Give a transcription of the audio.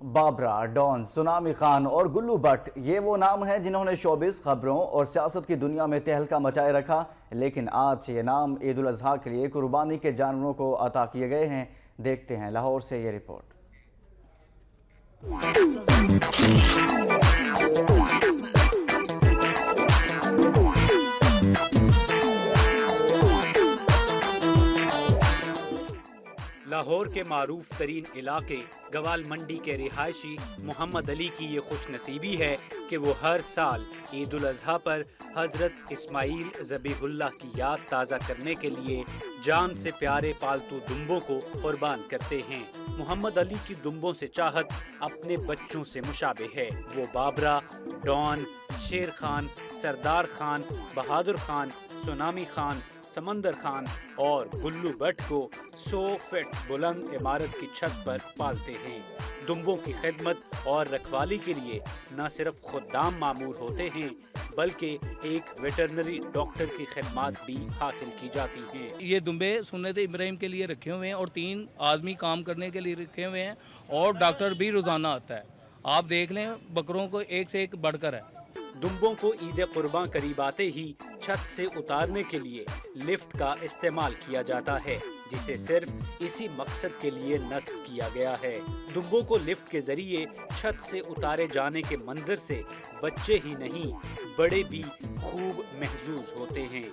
Babra, Dawn, tsunami Khan اور گلو but یہ وہ نام ہیں جنہوں نے شوبز، خبروں اور سیاست کی دنیا میں تہلکہ مچائے رکھا، لیکن آج یہ نام عید الاضحیٰ کے لیے قربانی کے جانوروں کو عطا کیے گئے ہیں۔ دیکھتے ہیں لاہور سے یہ رپورٹ۔ لاہور کے معروف ترین علاقے گوال منڈی کے رہائشی محمد علی کی یہ خوش نصیبی ہے کہ وہ ہر سال عید الاضحیٰ پر حضرت اسماعیل ذبیح اللہ کی یاد تازہ کرنے کے لیے جان سے پیارے پالتو دمبوں کو قربان کرتے ہیں۔ محمد علی کی دمبوں سے چاہت اپنے بچوں سے مشابہ ہے۔ وہ بابرا، ڈان، شیر خان، سردار خان، بہادر خان، سونامی خان، سمندر خان اور گلو بٹ کو 100 فٹ بلند عمارت کی چھت پر پالتے ہیں۔ دمبوں کی خدمت اور رکھوالی کے لیے نہ صرف خدام مامور ہوتے ہیں بلکہ ایک ویٹرنری ڈاکٹر کی خدمات بھی حاصل کی جاتی ہیں۔ یہ دمبے سنت ابراہیم کے لیے رکھے ہوئے ہیں اور 3 آدمی کام کرنے کے لیے رکھے ہوئے ہیں اور ڈاکٹر بھی روزانہ آتا ہے۔ آپ دیکھ لیں بکروں کو ایک سے ایک بڑھ کر ہے۔ دمبوں کو عید قرباں قریب آتے ہی چھت سے اتارنے کے لیے لفٹ کا استعمال کیا جاتا ہے جسے صرف اسی مقصد کے لیے نصب کیا گیا ہے۔ دمبوں کو لفٹ کے ذریعے چھت سے اتارے جانے کے منظر سے بچے ہی نہیں بڑے بھی خوب محظوظ ہوتے ہیں۔